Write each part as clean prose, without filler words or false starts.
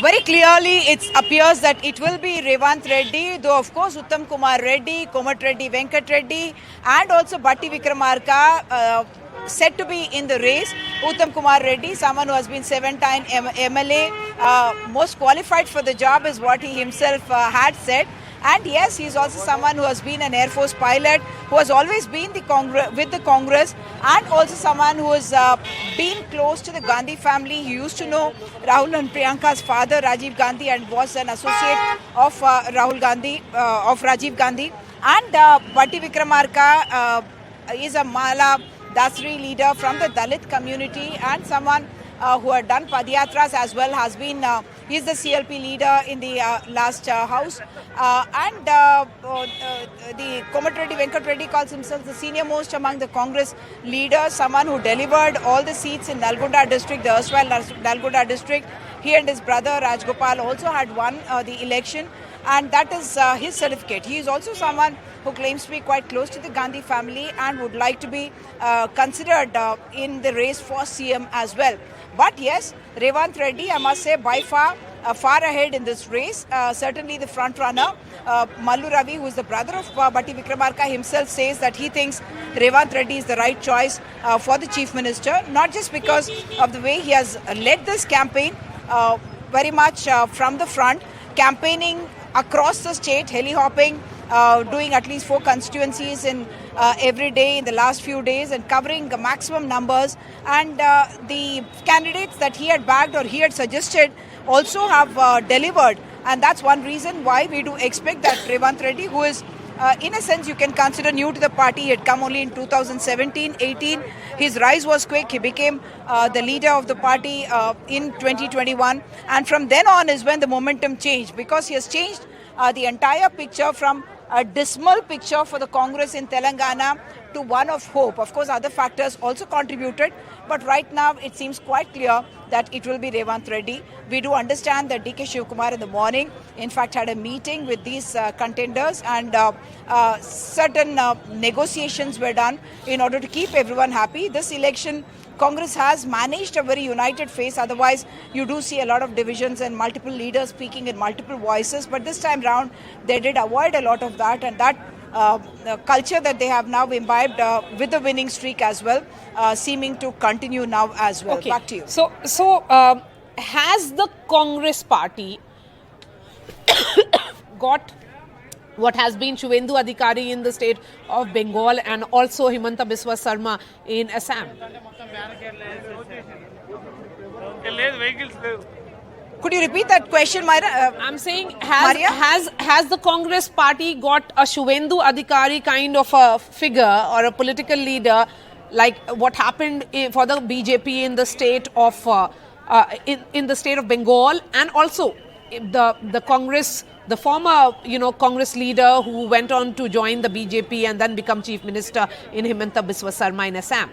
Very clearly, it appears that it will be Revanth Reddy, though of course Uttam Kumar Reddy, Komat Reddy, Venkat Reddy, and also Batti Vikramarka said to be in the race. Uttam Kumar Reddy, someone who has been 7-time MLA, most qualified for the job is what he himself had said. And yes, he is also someone who has been an Air Force pilot, who has always been with the Congress, and also someone who has been close to the Gandhi family. He used to know Rahul and Priyanka's father, Rajiv Gandhi, and was an associate of Rajiv Gandhi. And Batti Vikramarka is a Mala Dasri leader from the Dalit community and someone who had done Padyatras as well, has been, he's the CLP leader in the last house. The Komat Reddy, Venkat Reddy calls himself the senior most among the Congress leaders, someone who delivered all the seats in Nalgonda district, the erstwhile Nalgonda district. He and his brother Rajgopal also had won the election, and that is his certificate. He is also someone who claims to be quite close to the Gandhi family and would like to be considered in the race for CM as well. But yes, Revanth Reddy, I must say, by far ahead in this race. Certainly the front runner, Mallu Ravi, who is the brother of Batti Vikramarka, himself says that he thinks Revanth Reddy is the right choice for the Chief Minister, not just because of the way he has led this campaign very much from the front, campaigning across the state, heli-hopping, doing at least 4 constituencies in every day in the last few days and covering the maximum numbers. And the candidates that he had bagged or he had suggested also have delivered. And that's one reason why we do expect that Revanth Reddy, who is in a sense you can consider new to the party, he had come only in 2017-18. His rise was quick. He became the leader of the party in 2021. And from then on is when the momentum changed, because he has changed the entire picture from a dismal picture for the Congress in Telangana to one of hope. Of course, other factors also contributed, but right now it seems quite clear that it will be Revanth Reddy. We do understand that DK Shivkumar in the morning, in fact, had a meeting with these contenders, and certain negotiations were done in order to keep everyone happy. This election, Congress has managed a very united face. Otherwise, you do see a lot of divisions and multiple leaders speaking in multiple voices. But this time round, they did avoid a lot of that, and that culture that they have now imbibed with the winning streak as well, seeming to continue now as well. Okay. Back to you. So has the Congress party got what has been Shuvendu Adhikari in the state of Bengal and also Himanta Biswa Sarma in Assam? Could you repeat that question, Myra? I'm saying, has the Congress party got a Shuvendu Adhikari kind of a figure or a political leader like what happened for the BJP in the state of in the state of Bengal, and also the Congress, the former Congress leader who went on to join the BJP and then become Chief Minister in Himanta Biswa Sarma in Assam?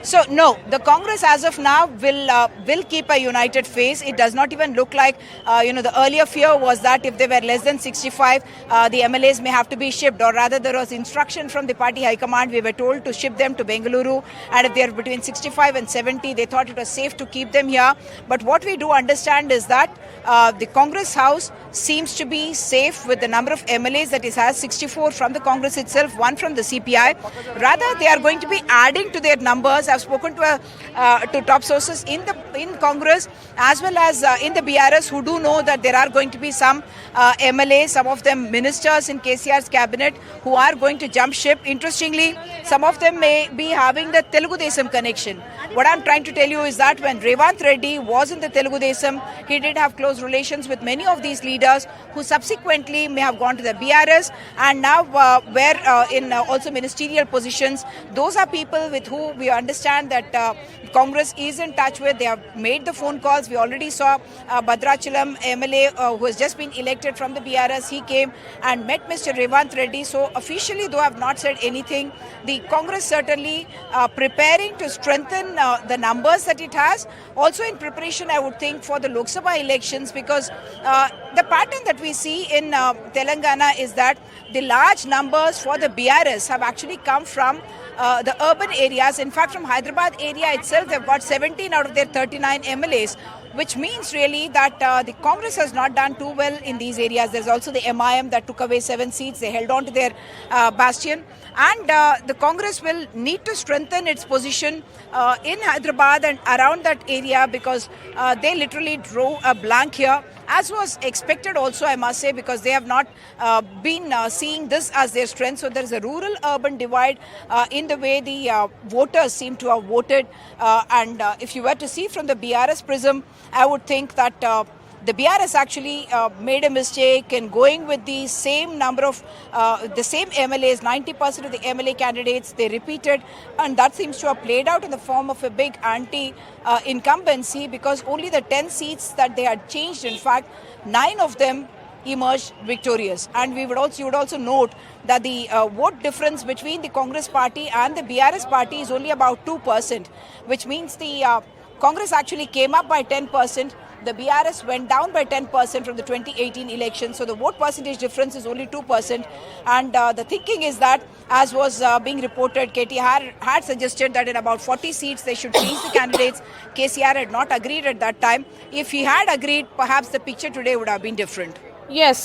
So no, the Congress as of now will keep a united face. It does not even look like, the earlier fear was that if they were less than 65, the MLAs may have to be shipped, or rather there was instruction from the party high command. We were told to ship them to Bengaluru, and if they are between 65 and 70, they thought it was safe to keep them here. But what we do understand is that the Congress House seems to be safe with the number of MLAs that it has, 64 from the Congress itself, 1 from the CPI. Rather, they are going to be adding to their numbers. I've spoken to top sources in Congress as well as in the BRS who do know that there are going to be some MLAs, some of them ministers in KCR's cabinet, who are going to jump ship. Interestingly, some of them may be having the Telugu Desam connection. What I'm trying to tell you is that when Revanth Reddy was in the Telugu Desam, he did have close relations with many of these leaders who subsequently may have gone to the BRS and now were in also ministerial positions. Those are people with who we understand that Congress is in touch with. They have made the phone calls. We already saw Bhadrachalam MLA who has just been elected from the BRS. He came and met Mr. Revanth Reddy. So officially, though I have not said anything, the Congress certainly preparing to strengthen the numbers that it has. Also in preparation, I would think, for the Lok Sabha elections, because the pattern that we see in Telangana is that the large numbers for the BRS have actually come from the urban areas. In fact, from Hyderabad area itself, they've got 17 out of their 39 MLAs, which means really that the Congress has not done too well in these areas. There's also the MIM that took away 7 seats. They held on to their bastion. And the Congress will need to strengthen its position in Hyderabad and around that area, because they literally drew a blank here, as was expected also, I must say, because they have not been seeing this as their strength. So there is a rural-urban divide in the way the voters seem to have voted. And if you were to see from the BRS prism, I would think that the BRS actually made a mistake in going with the same number of the same MLAs. 90% of the MLA candidates they repeated, and that seems to have played out in the form of a big anti-incumbency, because only the 10 seats that they had changed, in fact, 9 of them emerged victorious. And you would also note that the vote difference between the Congress party and the BRS party is only about 2%, which means the Congress actually came up by 10%. The BRS went down by 10% from the 2018 election. So the vote percentage difference is only 2%. And the thinking is that, as was being reported, KTR had suggested that in about 40 seats they should change the candidates. KCR had not agreed at that time. If he had agreed, perhaps the picture today would have been different. Yes.